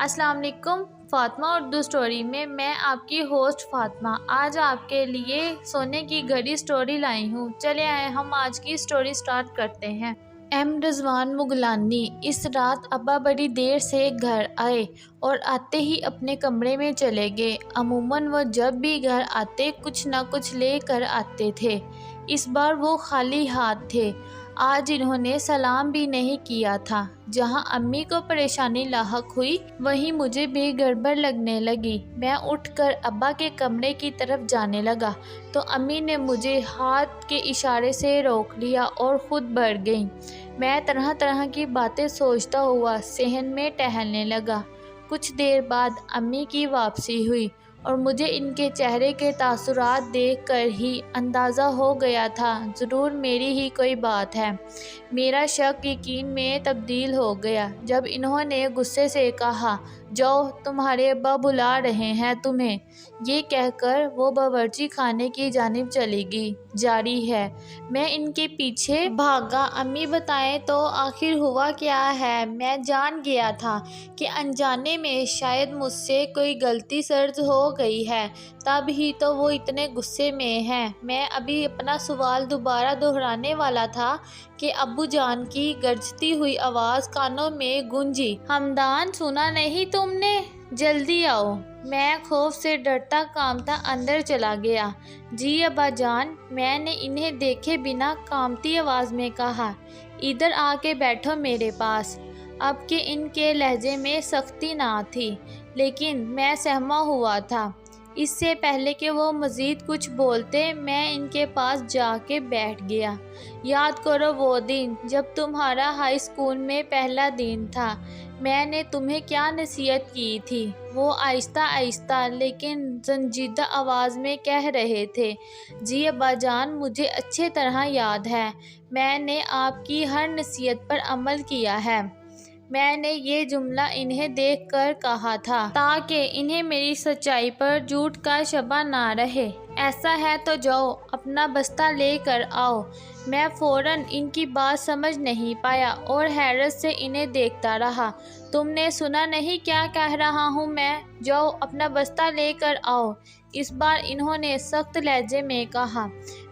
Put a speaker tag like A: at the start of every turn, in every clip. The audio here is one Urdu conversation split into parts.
A: السلام علیکم۔ فاطمہ اردو اسٹوری میں آپ کی ہوسٹ فاطمہ آج آپ کے لیے سونے کی گھڑی اسٹوری لائی ہوں۔ چلے آئے ہم آج کی اسٹوری سٹارٹ کرتے ہیں۔ ایم رضوان مغلانی۔ اس رات ابا بڑی دیر سے گھر آئے اور آتے ہی اپنے کمرے میں چلے گئے۔ عموماً وہ جب بھی گھر آتے کچھ نہ کچھ لے کر آتے تھے۔ اس بار وہ خالی ہاتھ تھے۔ آج انہوں نے سلام بھی نہیں کیا تھا۔ جہاں امی کو پریشانی لاحق ہوئی وہیں مجھے بھی گڑبڑ لگنے لگی۔ میں اٹھ کر ابا کے کمرے کی طرف جانے لگا تو امی نے مجھے ہاتھ کے اشارے سے روک لیا اور خود بڑھ گئیں۔ میں طرح طرح کی باتیں سوچتا ہوا صحن میں ٹہلنے لگا۔ کچھ دیر بعد امی کی واپسی ہوئی اور مجھے ان کے چہرے کے تاثرات دیکھ کر ہی اندازہ ہو گیا تھا ضرور میری ہی کوئی بات ہے۔ میرا شک یقین میں تبدیل ہو گیا جب انہوں نے غصے سے کہا، "جاؤ، تمہارے ابا بلا رہے ہیں تمہیں۔" یہ کہہ کر وہ باورچی خانے کی جانب چلی گئی۔ جاری ہے۔ میں ان کے پیچھے بھاگا۔ امی بتائیں تو آخر ہوا کیا ہے؟ میں جان گیا تھا کہ انجانے میں شاید مجھ سے کوئی غلطی سرزد ہو گئی ہے، تب ہی تو وہ اتنے غصے میں ہیں۔ میں ابھی اپنا سوال دوبارہ دہرانے والا تھا کہ ابو جان کی گرجتی ہوئی آواز کانوں میں گونجی، "حمدان، سنا نہیں تم نے؟ جلدی آؤ۔" میں خوف سے ڈرتا کانپتا اندر چلا گیا۔ "جی ابا جان۔" میں نے انہیں دیکھے بنا کانپتی آواز میں کہا۔ "ادھر آ کے بیٹھو میرے پاس۔" اب کہ ان کے لہجے میں سختی نہ تھی لیکن میں سہما ہوا تھا۔ اس سے پہلے کہ وہ مزید کچھ بولتے میں ان کے پاس جا کے بیٹھ گیا۔ "یاد کرو وہ دن جب تمہارا ہائی اسکول میں پہلا دن تھا۔ میں نے تمہیں کیا نصیحت کی تھی؟" وہ آہستہ آہستہ لیکن سنجیدہ آواز میں کہہ رہے تھے۔ "جی ابا جان، مجھے اچھی طرح یاد ہے۔ میں نے آپ کی ہر نصیحت پر عمل کیا ہے۔" میں نے یہ جملہ انہیں دیکھ کر کہا تھا تاکہ انہیں میری سچائی پر جھوٹ کا شبہ نہ رہے۔ "ایسا ہے تو جاؤ، اپنا بستہ لے کر آؤ۔" میں فوراً ان کی بات سمجھ نہیں پایا اور حیرت سے انہیں دیکھتا رہا۔ "تم نے سنا نہیں کیا کہہ رہا ہوں میں؟ جاؤ، اپنا بستہ لے کر آؤ۔" اس بار انہوں نے سخت لہجے میں کہا۔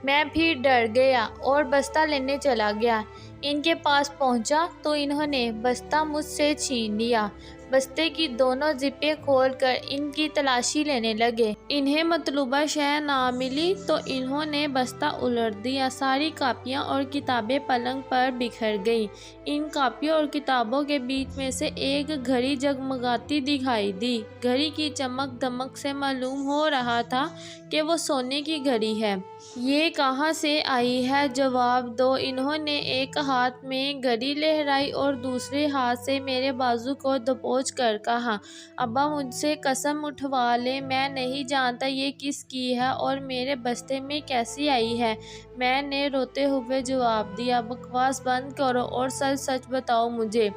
A: میں پھر ڈر گیا اور بستہ لینے چلا گیا۔ ان کے پاس پہنچا تو انہوں نے بستہ مجھ سے چھین لیا۔ بستے کی دونوں زپیں کھول کر ان کی تلاشی لینے لگے۔ انہیں مطلوبہ شے نہ ملی تو انہوں نے بستہ الٹ دیا۔ ساری کاپیاں اور کتابیں پلنگ پر بکھر گئیں۔ ان کاپیوں اور کتابوں کے بیچ میں سے ایک گھڑی جگمگاتی دکھائی دی۔ گھڑی کی چمک دمک سے معلوم ہو رہا تھا کہ وہ سونے کی گھڑی ہے۔ "یہ کہاں سے آئی ہے؟ جواب دو۔" انہوں نے ایک ہاتھ میں گھڑی لہرائی اور دوسرے ہاتھ سے میرے بازو کو دبوچ کر کہا، "ابا، مجھ سے قسم اٹھوا لیں، میں نہیں جانتا یہ کس کی ہے اور میرے بستے میں کیسے آئی ہے۔" میں نے روتے ہوئے جواب دیا، "بکواس بند کرو اور سچ سچ بتاؤ مجھے۔"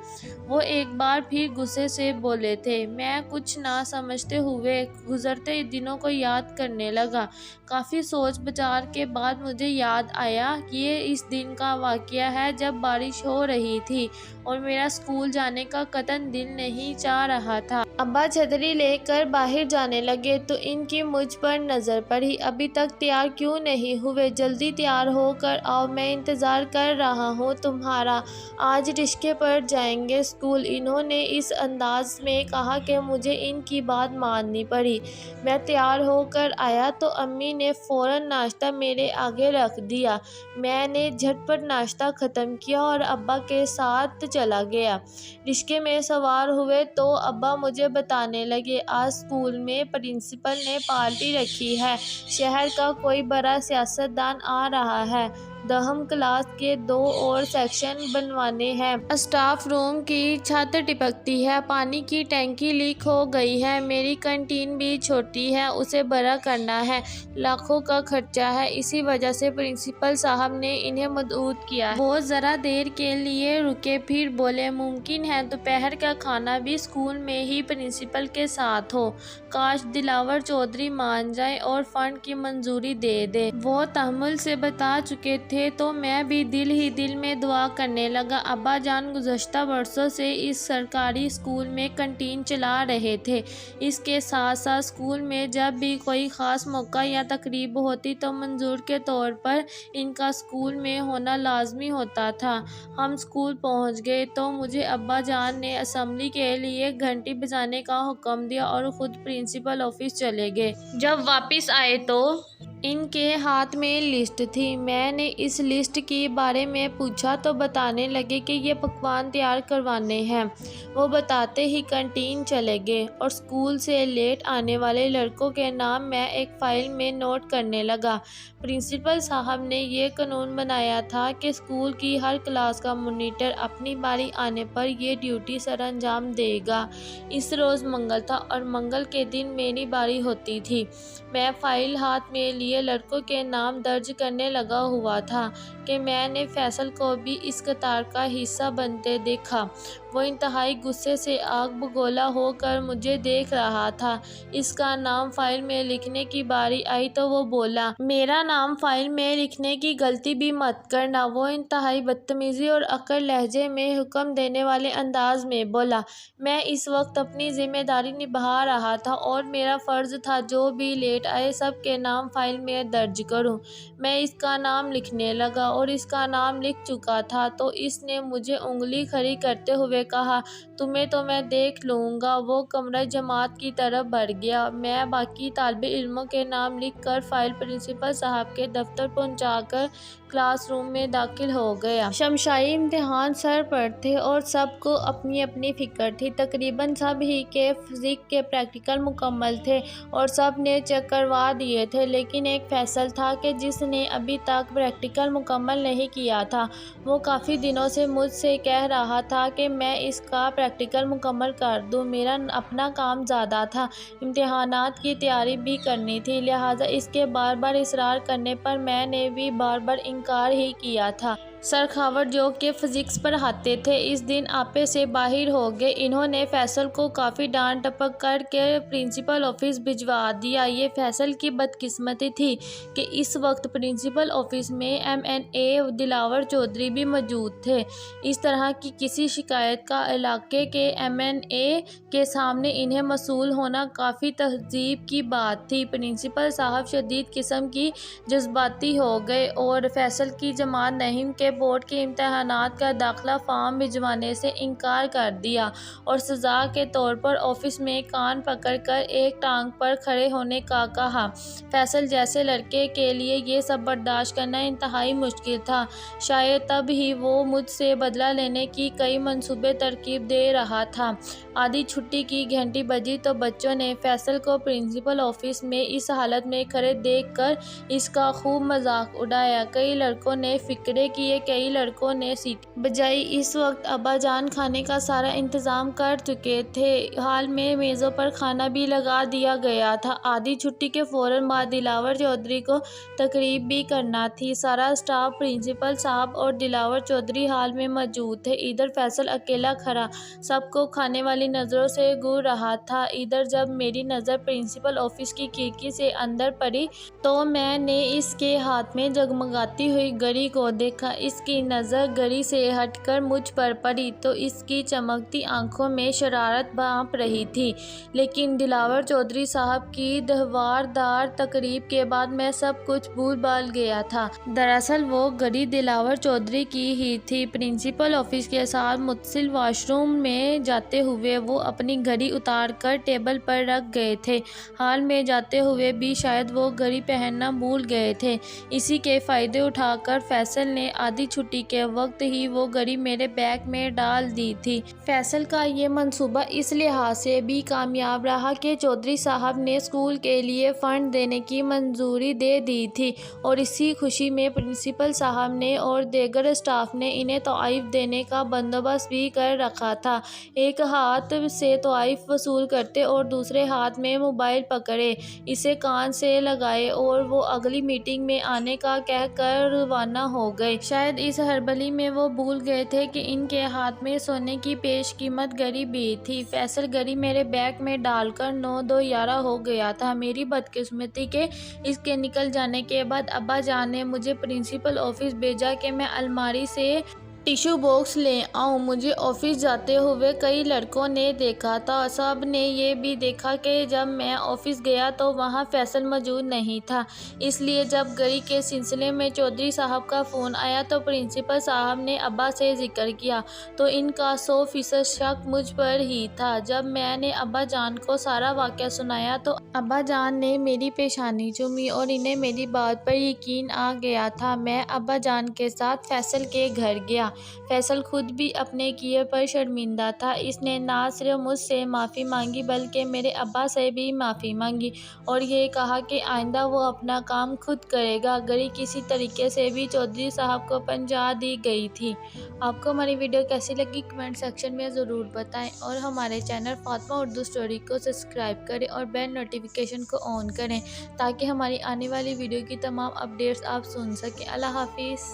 A: وہ ایک بار پھر غصے سے بولے تھے۔ میں کچھ نہ سمجھتے ہوئے گزرتے دنوں کو یاد کرنے لگا۔ کافی سوچ بچار کے بعد مجھے یاد آیا کہ یہ اس دن کا واقعہ ہے جب بارش ہو رہی تھی اور میرا اسکول جانے کا قطعاً دل نہیں چاہ رہا تھا۔ ابا چھتری لے کر باہر جانے لگے تو ان کی مجھ پر نظر پڑی۔ "ابھی تک تیار کیوں نہیں ہوئے؟ جلدی تیار ہو کر آؤ، میں انتظار کر رہا ہوں تمہارا۔ آج رکشے پر جائیں گے اسکول۔" انہوں نے اس انداز میں کہا کہ مجھے ان کی بات ماننی پڑی۔ میں تیار ہو کر آیا تو امی نے فوراً ناشتہ میرے آگے رکھ دیا۔ میں نے جھٹ پٹ ناشتہ ختم کیا اور ابا کے ساتھ چلا گیا۔ رکشے میں سوار ہوئے تو ابا مجھے بتانے لگے، "آج اسکول میں پرنسپل نے پارٹی رکھی ہے۔ شہر کا کوئی بڑا سیاست دان آ رہا ہے۔ دہم کلاس کے 2 اور سیکشن بنوانے ہیں۔ اسٹاف روم کی چھت ٹپکتی ہے۔ پانی کی ٹینکی لیک ہو گئی ہے۔ میری کینٹین بھی چھوٹی ہے، اسے بڑا کرنا ہے۔ لاکھوں کا خرچہ ہے۔ اسی وجہ سے پرنسپل صاحب نے انہیں مدعو کیا ہے۔" وہ ذرا دیر کے لیے رکے پھر بولے، "ممکن ہے دوپہر کا کھانا بھی اسکول میں ہی پرنسپل کے ساتھ ہو۔ کاش دلاور چودھری مان جائیں اور فنڈ کی منظوری دے دیں۔ وہ تحمل سے بتا چکے تھے تو میں بھی دل ہی دل میں دعا کرنے لگا۔ ابا جان گزشتہ برسوں سے اس سرکاری اسکول میں کنٹین چلا رہے تھے۔ اس کے ساتھ ساتھ اسکول میں جب بھی کوئی خاص موقع یا تقریب ہوتی تو منظور کے طور پر ان کا اسکول میں ہونا لازمی ہوتا تھا۔ ہم اسکول پہنچ گئے تو مجھے ابا جان نے اسمبلی کے لیے گھنٹی بجانے کا حکم دیا اور خود پرنسپل آفس چلے گئے۔ جب واپس آئے تو ان کے ہاتھ میں لسٹ تھی۔ میں نے اس لسٹ کے بارے میں پوچھا تو بتانے لگے کہ یہ پکوان تیار کروانے ہیں۔ وہ بتاتے ہی کنٹین چلے گئے اور اسکول سے لیٹ آنے والے لڑکوں کے نام میں ایک فائل میں نوٹ کرنے لگا۔ پرنسپل صاحب نے یہ قانون بنایا تھا کہ اسکول کی ہر کلاس کا مانیٹر اپنی باری آنے پر یہ ڈیوٹی سر انجام دے گا۔ اس روز منگل تھا اور منگل کے دن میری باری ہوتی تھی۔ میں فائل ہاتھ میں لیے لڑکوں کے نام درج کرنے لگا ہوا تھا کہ میں نے فیصل کو بھی اس قطار کا حصہ بنتے دیکھا۔ وہ انتہائی غصے سے آگ بگولا ہو کر مجھے دیکھ رہا تھا۔ اس کا نام فائل میں لکھنے کی باری آئی تو وہ بولا، میرا نام فائل میں لکھنے کی غلطی بھی مت کرنا۔ وہ انتہائی بدتمیزی اور اکڑ لہجے میں حکم دینے والے انداز میں بولا۔ میں اس وقت اپنی ذمہ داری نبھا رہا تھا اور میرا فرض تھا جو بھی لیٹ آئے سب کے نام فائل میں درج کروں۔ میں اس کا نام لکھنے لگا اور اس کا نام لکھ چکا تھا تو اس نے مجھے انگلی کھڑی کرتے ہوئے کہا، تمہیں تو میں دیکھ لوں گا۔ وہ کمرہ جماعت کی طرف بڑھ گیا۔ میں باقی طالب علموں کے نام لکھ کر فائل پرنسپل صاحب کے دفتر پہنچا کر کلاس روم میں داخل ہو گیا۔ شمسائی امتحان سر پر تھے اور سب کو اپنی اپنی فکر تھی۔ تقریباً سب ہی کے فزکس کے پریکٹیکل مکمل تھے اور سب نے چیک کروا دیے تھے، لیکن ایک فیصل تھا کہ جس نے ابھی تک پریکٹیکل مکمل نہیں کیا تھا۔ وہ کافی دنوں سے مجھ سے کہہ رہا تھا کہ میں اس کا پریکٹیکل مکمل کر دوں۔ میرا اپنا کام زیادہ تھا، امتحانات کی تیاری بھی کرنی تھی، لہٰذا اس کے بار بار اصرار کرنے پر میں نے بھی بار بار انکار ہی کیا تھا۔ سر خاور جو کہ فزکس پڑھاتے تھے اس دن آپے سے باہر ہو گئے۔ انہوں نے فیصل کو کافی ڈانٹ ٹپک کر کے پرنسپل آفس بھجوا دیا۔ یہ فیصل کی بدقسمتی تھی کہ اس وقت پرنسپل آفس میں MNA دلاور چودھری بھی موجود تھے۔ اس طرح کی کسی شکایت کا علاقے کے MNA کے سامنے انہیں موصول ہونا کافی تعجب کی بات تھی۔ پرنسپل صاحب شدید قسم کی جذباتی ہو گئے اور فیصل کی جماعت نہم کے بورڈ کے امتحانات کا داخلہ فارم بھجوانے سے انکار کر دیا اور سزا کے طور پر آفس میں کان پکڑ کر ایک ٹانگ پر کھڑے ہونے کا کہا۔ فیصل جیسے لڑکے کے لیے یہ سب برداشت کرنا انتہائی مشکل تھا۔ شاید تب ہی وہ مجھ سے بدلہ لینے کی کئی منصوبے ترتیب دے رہا تھا۔ آدھی چھٹی کی گھنٹی بجی تو بچوں نے فیصل کو پرنسپل آفس میں اس حالت میں کھڑے دیکھ کر اس کا خوب مذاق اڑایا۔ کئی لڑکوں نے فقرے کیے، کئی لڑکوں نے سیٹی بجائی۔ اس وقت ابا جان کھانے کا سارا انتظام کر چکے تھے۔ ہال میں میزوں پر کھانا بھی لگا دیا گیا تھا۔ آدھی چھٹی کے فوراً بعد دلاور چودھری کو تقریب بھی کرنا تھی۔ سارا اسٹاف پرنسپل صاحب اور دلاور چودھری ہال میں موجود تھے۔ ادھر فیصل اکیلا کھڑا سب کو کھانے والی نظروں سے گور رہا تھا۔ ادھر جب میری نظر پرنسپل آفس کی کھڑکی سے اندر پڑی تو میں نے اس کے ہاتھ میں جگمگاتی ہوئی گھڑی کو دیکھا۔ اس کی نظر گھڑی سے ہٹ کر مجھ پر پڑی تو اس کی چمکتی آنکھوں میں شرارت بھاپ رہی تھی، لیکن دلاور چودھری صاحب کی دھواردار تقریب کے بعد میں سب کچھ بھول بھال گیا تھا۔ دراصل وہ گھڑی دلاور چودھری کی ہی تھی۔ پرنسپل آفس کے ساتھ متصل واش روم میں جاتے ہوئے وہ اپنی گھڑی اتار کر ٹیبل پر رکھ گئے تھے۔ ہال میں جاتے ہوئے بھی شاید وہ گھڑی پہننا بھول گئے تھے۔ اسی کے فائدے اٹھا کر فیصل نے آدھی چھٹی کے وقت ہی وہ گھڑی میرے بیگ میں ڈال دی تھی۔ فیصل کا یہ منصوبہ اس لحاظ سے بھی کامیاب رہا کہ چودھری صاحب نے اسکول کے لیے فنڈ دینے کی منظوری دے دی تھی اور اسی خوشی میں پرنسپل صاحب نے اور دیگر اسٹاف نے انہیں تحائف دینے کا بندوبست بھی کر رکھا تھا۔ ایک ہاتھ سے تحائف وصول کرتے اور دوسرے ہاتھ میں موبائل پکڑے اسے کان سے لگائے اور وہ اگلی میٹنگ میں آنے کا کہہ کر روانہ ہو گئے۔ شاید شاید اس ہڑبڑی میں وہ بھول گئے تھے کہ ان کے ہاتھ میں سونے کی پیش قیمت گھڑی بھی تھی۔ فیصل گھڑی میرے بیگ میں ڈال کر 9:11 ہو گیا تھا۔ میری بدقسمتی کہ اس کے نکل جانے کے بعد ابا جان نے مجھے پرنسپل آفس بھیجا کہ میں الماری سے ٹیشو باکس لے آؤں۔ مجھے آفس جاتے ہوئے کئی لڑکوں نے دیکھا تھا۔ سب نے یہ بھی دیکھا کہ جب میں آفس گیا تو وہاں فیصل موجود نہیں تھا، اس لیے جب گھڑی کے سلسلے میں چودھری صاحب کا فون آیا تو پرنسپل صاحب نے ابا سے ذکر کیا تو ان کا 100% شک مجھ پر ہی تھا۔ جب میں نے ابا جان کو سارا واقعہ سنایا تو ابا جان نے میری پیشانی چومی اور انہیں میری بات پر یقین آ گیا تھا۔ میں ابا جان کے ساتھ فیصل کے گھر گیا۔ فیصل خود بھی اپنے کیے پر شرمندہ تھا۔ اس نے نہ صرف مجھ سے معافی مانگی بلکہ میرے ابا سے بھی معافی مانگی اور یہ کہا کہ آئندہ وہ اپنا کام خود کرے گا۔ گھڑی کسی طریقے سے بھی چودھری صاحب کو پہنچا دی گئی تھی۔ آپ کو ہماری ویڈیو کیسی لگی کمنٹ سیکشن میں ضرور بتائیں اور ہمارے چینل فاطمہ اردو اسٹوری کو سبسکرائب کریں اور بیل نوٹیفیکیشن کو آن کریں تاکہ ہماری آنے والی ویڈیو کی تمام اپڈیٹس آپ سن سکیں۔ اللہ حافظ۔